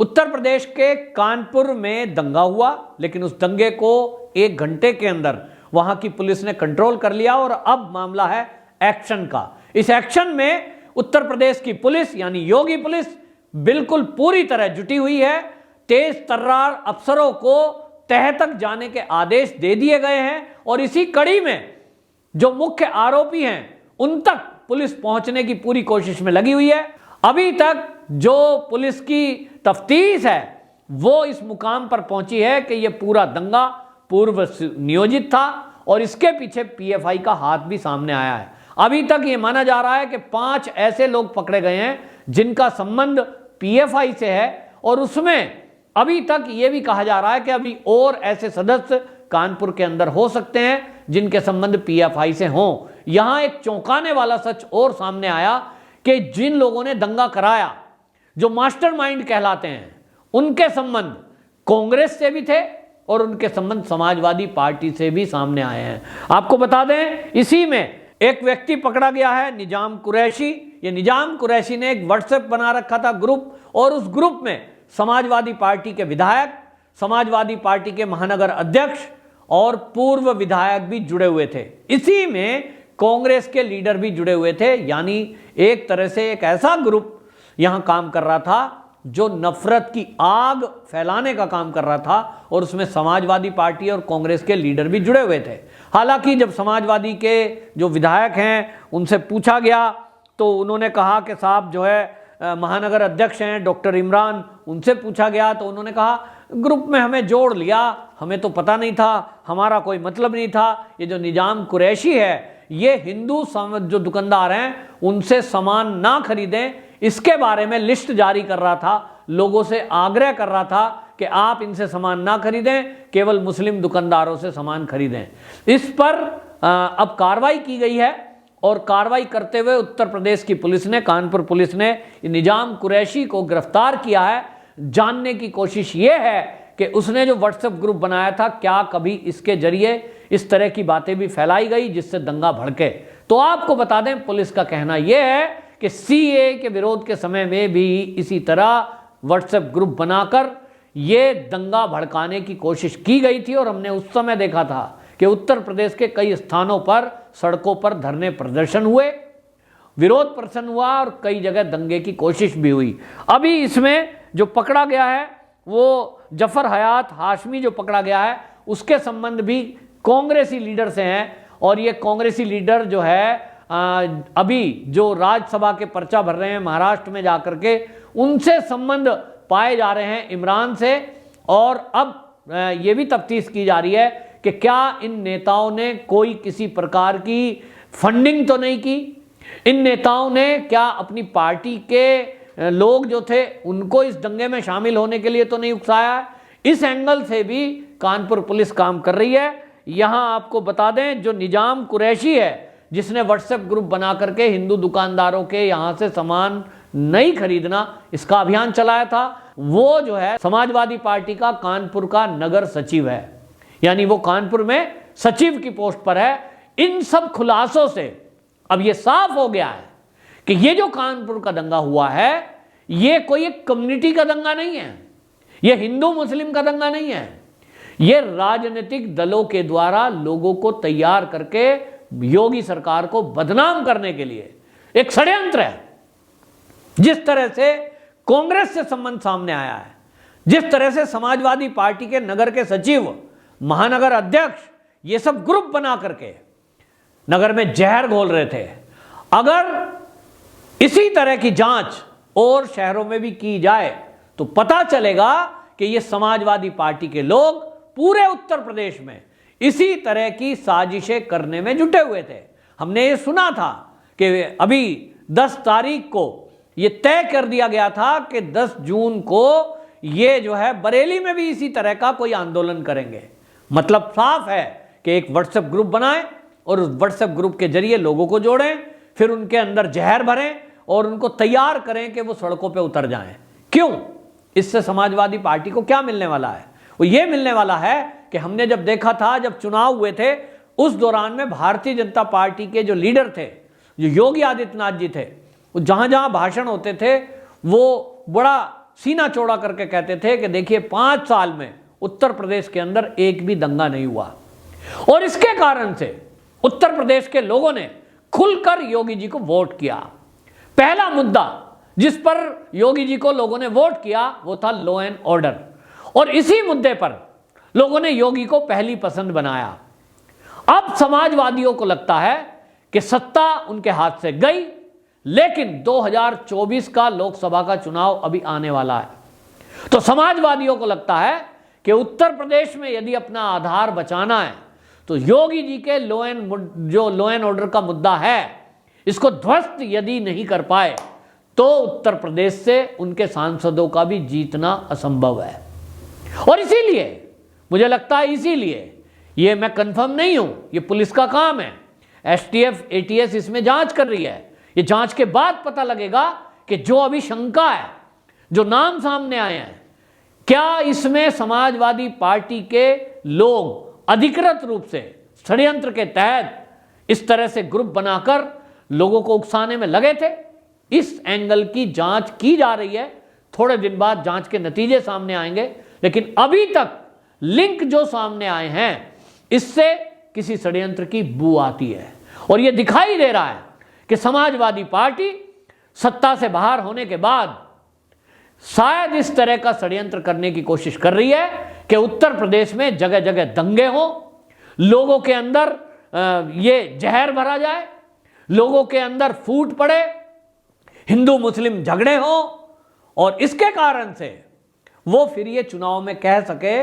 उत्तर प्रदेश के कानपुर में दंगा हुआ, लेकिन उस दंगे को 1 घंटे के अंदर वहां की पुलिस ने कंट्रोल कर लिया और अब मामला है एक्शन का। इस एक्शन में उत्तर प्रदेश की पुलिस यानी योगी पुलिस बिल्कुल पूरी तरह जुटी हुई है। तेज तर्रार अफसरों को तह तक जाने के आदेश दे दिए गए हैं और इसी कड़ी में जो मुख्य आरोपी हैं उन तक पुलिस पहुंचने की पूरी कोशिश में लगी हुई है। अभी तक जो पुलिस की तफ्तीश है वो इस मुकाम पर पहुंची है कि यह पूरा दंगा पूर्व नियोजित था और इसके पीछे पीएफआई का हाथ भी सामने आया है। अभी तक यह माना जा रहा है कि 5 ऐसे लोग पकड़े गए हैं जिनका संबंध पीएफआई से है और उसमें अभी तक यह भी कहा जा रहा है कि अभी और ऐसे सदस्य कानपुर के अंदर हो सकते हैं जिनके संबंध पीएफआई से हों। यहां एक चौंकाने वाला सच और सामने आया कि जिन लोगों ने दंगा कराया, जो मास्टरमाइंड कहलाते हैं, उनके संबंध कांग्रेस से भी थे और उनके संबंध समाजवादी पार्टी से भी सामने आए हैं। आपको बता दें, इसी में एक व्यक्ति पकड़ा गया है, निजाम कुरैशी। ये निजाम कुरैशी ने एक व्हाट्सएप बना रखा था ग्रुप, और उस ग्रुप में समाजवादी पार्टी के विधायक, समाजवादी पार्टी के महानगर अध्यक्ष और पूर्व विधायक भी जुड़े हुए थे। इसी में कांग्रेस के लीडर भी जुड़े हुए थे। यानी एक तरह से एक ऐसा ग्रुप यहां काम कर रहा था जो नफरत की आग फैलाने का काम कर रहा था और उसमें समाजवादी पार्टी और कांग्रेस के लीडर भी जुड़े हुए थे। हालांकि जब समाजवादी के जो विधायक हैं उनसे पूछा गया तो उन्होंने कहा कि साहब जो है महानगर अध्यक्ष हैं डॉक्टर इमरान, उनसे पूछा गया तो उन्होंने कहा ग्रुप में हमें जोड़ लिया, हमें तो पता नहीं था, हमारा कोई मतलब नहीं था। ये जो निजाम कुरैशी है ये हिंदू जो दुकानदार हैं उनसे सामान ना खरीदें, इसके बारे में लिस्ट जारी कर रहा था, लोगों से आग्रह कर रहा था कि आप इनसे सामान ना खरीदें, केवल मुस्लिम दुकानदारों से सामान खरीदें। इस पर अब कार्रवाई की गई है और कार्रवाई करते हुए उत्तर प्रदेश की पुलिस ने, कानपुर पुलिस ने निजाम कुरैशी को गिरफ्तार किया है। जानने की कोशिश ये है कि उसने जो व्हाट्सएप ग्रुप बनाया था, क्या कभी इसके जरिए इस तरह की बातें भी फैलाई गई जिससे दंगा भड़के। तो आपको बता दें, पुलिस का कहना यह है कि सीए के विरोध के समय में भी इसी तरह व्हाट्सएप ग्रुप बनाकर ये दंगा भड़काने की कोशिश की गई थी और हमने उस समय देखा था कि उत्तर प्रदेश के कई स्थानों पर सड़कों पर धरने प्रदर्शन हुए, विरोध प्रदर्शन हुआ और कई जगह दंगे की कोशिश भी हुई। अभी इसमें जो पकड़ा गया है वो जफर हयात हाशमी जो पकड़ा गया है उसके संबंध भी कांग्रेसी लीडर से हैं और ये कांग्रेसी लीडर जो है अभी जो राज्यसभा के पर्चा भर रहे हैं महाराष्ट्र में जाकर के, उनसे संबंध पाए जा रहे हैं इमरान से। और अब ये भी तफ्तीश की जा रही है कि क्या इन नेताओं ने कोई किसी प्रकार की फंडिंग तो नहीं की, इन नेताओं ने क्या अपनी पार्टी के लोग जो थे उनको इस दंगे में शामिल होने के लिए तो नहीं उकसाया। इस एंगल से भी कानपुर पुलिस काम कर रही है। यहां आपको बता दें, जो निजाम कुरैशी है जिसने व्हाट्सएप ग्रुप बना करके हिंदू दुकानदारों के यहां से सामान नहीं खरीदना इसका अभियान चलाया था, वो जो है समाजवादी पार्टी का कानपुर का नगर सचिव है, यानी वो कानपुर में सचिव की पोस्ट पर है। इन सब खुलासों से अब ये साफ हो गया है कि ये जो कानपुर का दंगा हुआ है ये कोई एक कम्युनिटी का दंगा नहीं है, ये हिंदू मुस्लिम का दंगा नहीं है, ये राजनीतिक दलों के द्वारा लोगों को तैयार करके योगी सरकार को बदनाम करने के लिए एक षड्यंत्र है। जिस तरह से कांग्रेस से संबंध सामने आया है, जिस तरह से समाजवादी पार्टी के नगर के सचिव, महानगर अध्यक्ष ये सब ग्रुप बना करके नगर में जहर घोल रहे थे, अगर इसी तरह की जांच और शहरों में भी की जाए तो पता चलेगा कि ये समाजवादी पार्टी के लोग पूरे उत्तर प्रदेश में इसी तरह की साजिशें करने में जुटे हुए थे। हमने ये सुना था कि अभी 10 तारीख को ये तय कर दिया गया था कि 10 जून को ये जो है बरेली में भी इसी तरह का कोई आंदोलन करेंगे। मतलब साफ है कि एक व्हाट्सएप ग्रुप बनाएं और उस व्हाट्सएप ग्रुप के जरिए लोगों को जोड़ें, फिर उनके अंदर जहर भरें और उनको तैयार करें कि वो सड़कों पे उतर जाएं। क्यों? इससे समाजवादी पार्टी को क्या मिलने वाला है? वो ये मिलने वाला है कि हमने जब देखा था, जब चुनाव हुए थे उस दौरान में भारतीय जनता पार्टी के जो लीडर थे, जो योगी आदित्यनाथ जी थे, वो जहां जहां भाषण होते थे वो बड़ा सीना चौड़ा करके कहते थे कि देखिए 5 साल में उत्तर प्रदेश के अंदर एक भी दंगा नहीं हुआ। और इसके कारण से उत्तर प्रदेश के लोगों ने खुलकर योगी जी को वोट किया। पहला मुद्दा जिस पर योगी जी को लोगों ने वोट किया वो था लॉ एंड ऑर्डर, और इसी मुद्दे पर लोगों ने योगी को पहली पसंद बनाया। अब समाजवादियों को लगता है कि सत्ता उनके हाथ से गई, लेकिन 2024 का लोकसभा का चुनाव अभी आने वाला है, तो समाजवादियों को लगता है कि उत्तर प्रदेश में यदि अपना आधार बचाना है तो योगी जी के लॉ एंड ऑर्डर का मुद्दा है, इसको ध्वस्त यदि नहीं कर पाए तो उत्तर प्रदेश से उनके सांसदों का भी जीतना असंभव है। और इसीलिए मुझे लगता है, इसीलिए ये मैं कंफर्म नहीं हूं, ये पुलिस का काम है, एसटीएफ एटीएस इसमें जांच कर रही है। ये जांच के बाद पता लगेगा कि जो अभी शंका है, जो नाम सामने आए हैं, क्या इसमें समाजवादी पार्टी के लोग अधिकृत रूप से षड्यंत्र के तहत इस तरह से ग्रुप बनाकर लोगों को उकसाने में लगे थे। इस एंगल की जांच की जा रही है, थोड़े दिन बाद जांच के नतीजे सामने आएंगे, लेकिन अभी तक लिंक जो सामने आए हैं इससे किसी षड्यंत्र की बू आती है। और यह दिखाई दे रहा है कि समाजवादी पार्टी सत्ता से बाहर होने के बाद शायद इस तरह का षड्यंत्र करने की कोशिश कर रही है कि उत्तर प्रदेश में जगह जगह दंगे हों, लोगों के अंदर ये जहर भरा जाए, लोगों के अंदर फूट पड़े, हिंदू मुस्लिम झगड़े हों, और इसके कारण से वो फिर ये चुनाव में कह सके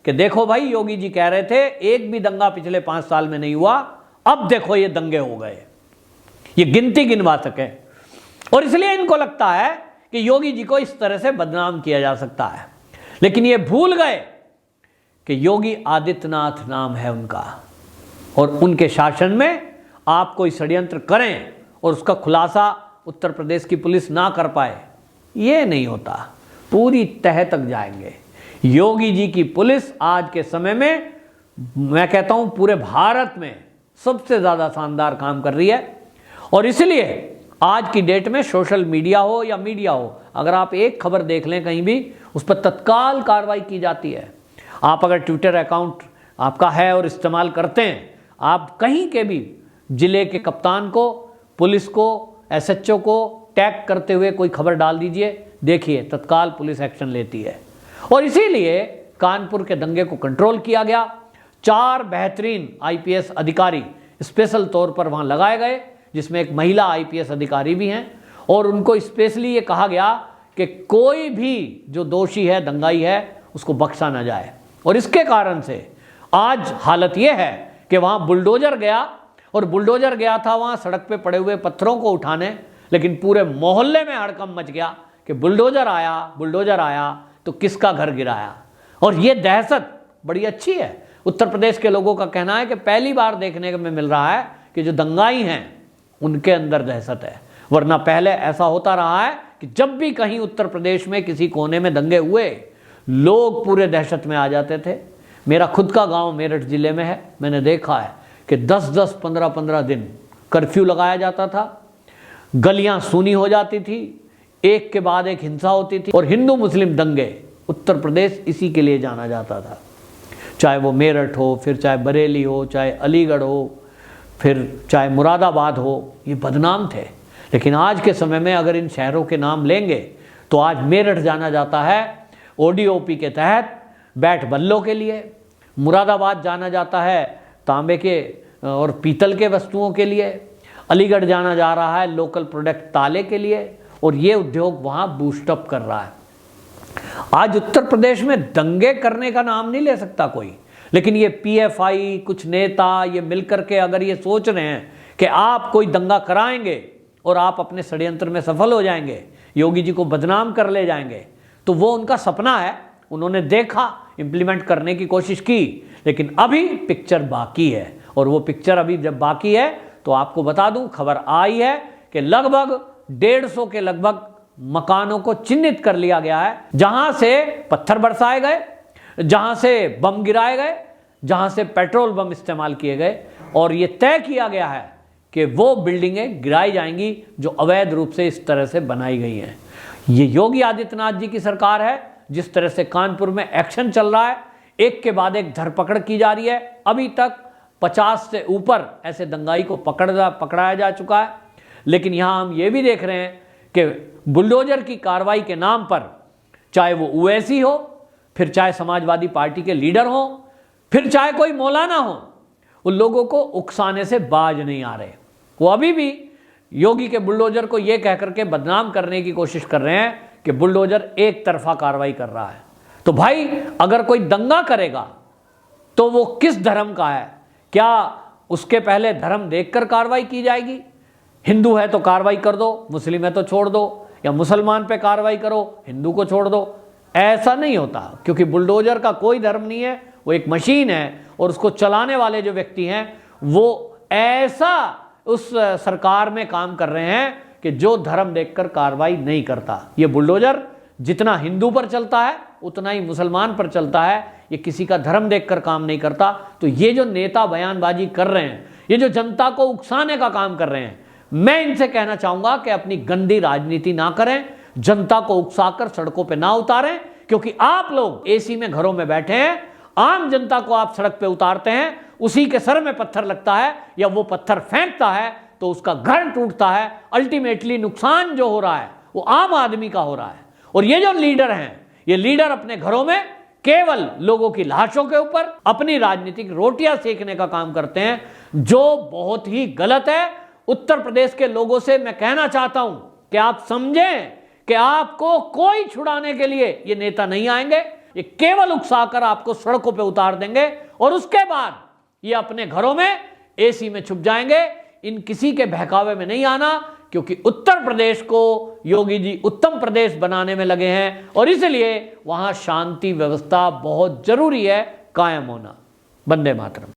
कि देखो भाई, योगी जी कह रहे थे एक भी दंगा पिछले 5 साल में नहीं हुआ, अब देखो ये दंगे हो गए, ये गिनती गिनवा सके। और इसलिए इनको लगता है कि योगी जी को इस तरह से बदनाम किया जा सकता है। लेकिन ये भूल गए कि योगी आदित्यनाथ नाम है उनका, और उनके शासन में आप कोई षड्यंत्र करें और उसका खुलासा उत्तर प्रदेश की पुलिस ना कर पाए, ये नहीं होता, पूरी तह तक जाएंगे। योगी जी की पुलिस आज के समय में, मैं कहता हूं, पूरे भारत में सबसे ज्यादा शानदार काम कर रही है। और इसलिए आज की डेट में सोशल मीडिया हो या मीडिया हो, अगर आप एक खबर देख लें कहीं भी, उस पर तत्काल कार्रवाई की जाती है। आप अगर ट्विटर अकाउंट आपका है और इस्तेमाल करते हैं, आप कहीं के भी जिले के कप्तान को, पुलिस को, एसएचओ को टैग करते हुए कोई खबर डाल दीजिए, देखिए तत्काल पुलिस एक्शन लेती है। और इसीलिए कानपुर के दंगे को कंट्रोल किया गया। 4 बेहतरीन आईपीएस अधिकारी स्पेशल तौर पर वहां लगाए गए, जिसमें एक महिला आईपीएस अधिकारी भी हैं, और उनको स्पेशली ये कहा गया कि कोई भी जो दोषी है, दंगाई है, उसको बख्शा ना जाए। और इसके कारण से आज हालत यह है कि वहां बुलडोजर गया, और बुलडोजर गया था वहां सड़क पे पड़े हुए पत्थरों को उठाने, लेकिन पूरे मोहल्ले में हड़कंप मच गया कि बुलडोजर आया तो किसका घर गिराया। और ये दहशत बड़ी अच्छी है। उत्तर प्रदेश के लोगों का कहना है कि पहली बार देखने में मिल रहा है कि जो दंगाई हैं उनके अंदर दहशत है, वरना पहले ऐसा होता रहा है कि जब भी कहीं उत्तर प्रदेश में किसी कोने में दंगे हुए, लोग पूरे दहशत में आ जाते थे। मेरा खुद का गांव मेरठ जिले में है, मैंने देखा है कि 10-10, 15-15 दिन कर्फ्यू लगाया जाता था, गलियां सूनी हो जाती थी, एक के बाद एक हिंसा होती थी। और हिंदू मुस्लिम दंगे, उत्तर प्रदेश इसी के लिए जाना जाता था, चाहे वो मेरठ हो, फिर चाहे बरेली हो, चाहे अलीगढ़ हो, फिर चाहे मुरादाबाद हो, ये बदनाम थे। लेकिन आज के समय में अगर इन शहरों के नाम लेंगे तो आज मेरठ जाना जाता है ओडीओपी के तहत बैट बल्लों के लिए, मुरादाबाद जाना जाता है तांबे के और पीतल के वस्तुओं के लिए, अलीगढ़ जाना जा रहा है लोकल प्रोडक्ट ताले के लिए, और ये उद्योग वहाँ बूस्टअप कर रहा है। आज उत्तर प्रदेश में दंगे करने का नाम नहीं ले सकता कोई, लेकिन ये पीएफआई, कुछ नेता ये मिलकर के अगर ये सोच रहे हैं कि आप कोई दंगा कराएंगे और आप अपने षड्यंत्र में सफल हो जाएंगे, योगी जी को बदनाम कर ले जाएंगे, तो वो उनका सपना है। उन्होंने देखा, इम्प्लीमेंट करने की कोशिश की, लेकिन अभी पिक्चर बाकी है। और वो पिक्चर अभी जब बाकी है तो आपको बता दूं, खबर आई है कि लगभग 150 के लगभग मकानों को चिन्हित कर लिया गया है, जहां से पत्थर बरसाए गए, जहां से बम गिराए गए, जहां से पेट्रोल बम इस्तेमाल किए गए, और ये तय किया गया है कि वो बिल्डिंगें गिराई जाएंगी जो अवैध रूप से इस तरह से बनाई गई हैं। ये योगी आदित्यनाथ जी की सरकार है। जिस तरह से कानपुर में एक्शन चल रहा है, एक के बाद एक धरपकड़ की जा रही है, अभी तक 50 से ऊपर ऐसे दंगाई को पकड़ाया जा चुका है। लेकिन यहां हम ये भी देख रहे हैं कि बुलडोजर की कार्रवाई के नाम पर, चाहे वो ओवैसी हो, फिर चाहे समाजवादी पार्टी के लीडर हो, फिर चाहे कोई मौलाना हो, उन लोगों को उकसाने से बाज नहीं आ रहे। वो अभी भी योगी के बुलडोजर को यह कहकर के बदनाम करने की कोशिश कर रहे हैं कि बुलडोजर एक तरफा कार्रवाई कर रहा है। तो भाई, अगर कोई दंगा करेगा तो वो किस धर्म का है? क्या उसके पहले धर्म देखकर कार्रवाई की जाएगी? हिंदू है तो कार्रवाई कर दो, मुस्लिम है तो छोड़ दो, या मुसलमान पे कार्रवाई करो, हिंदू को छोड़ दो। ऐसा नहीं होता, क्योंकि बुलडोजर का कोई धर्म नहीं है, वो एक मशीन है। और उसको चलाने वाले जो व्यक्ति हैं वो ऐसा उस सरकार में काम कर रहे हैं कि जो धर्म देखकर कार्रवाई नहीं करता। ये बुलडोजर जितना हिंदू पर चलता है उतना ही मुसलमान पर चलता है। ये किसी का धर्म देखकर काम नहीं करता। तो ये जो नेता बयानबाजी कर रहे हैं, ये जो जनता को उकसाने का काम कर रहे हैं, मैं इनसे कहना चाहूंगा कि अपनी गंदी राजनीति ना करें, जनता को उकसाकर सड़कों पे ना उतारें। क्योंकि आप लोग एसी में घरों में बैठे हैं, आम जनता को आप सड़क पे उतारते हैं, उसी के सर में पत्थर लगता है या वो पत्थर फेंकता है तो उसका घर टूटता है। अल्टीमेटली नुकसान जो हो रहा है वो आम आदमी का हो रहा है। और ये जो लीडर हैं, ये लीडर अपने घरों में केवल लोगों की लाशों के ऊपर अपनी राजनीतिक रोटियां सेकने का काम करते हैं, जो बहुत ही गलत है। उत्तर प्रदेश के लोगों से मैं कहना चाहता हूं कि आप समझें कि आपको कोई छुड़ाने के लिए ये नेता नहीं आएंगे। ये केवल उकसाकर आपको सड़कों पे उतार देंगे और उसके बाद ये अपने घरों में एसी में छुप जाएंगे। इन किसी के बहकावे में नहीं आना, क्योंकि उत्तर प्रदेश को योगी जी उत्तम प्रदेश बनाने में लगे हैं और इसलिए वहां शांति व्यवस्था बहुत जरूरी है कायम होना। वंदे मातरम।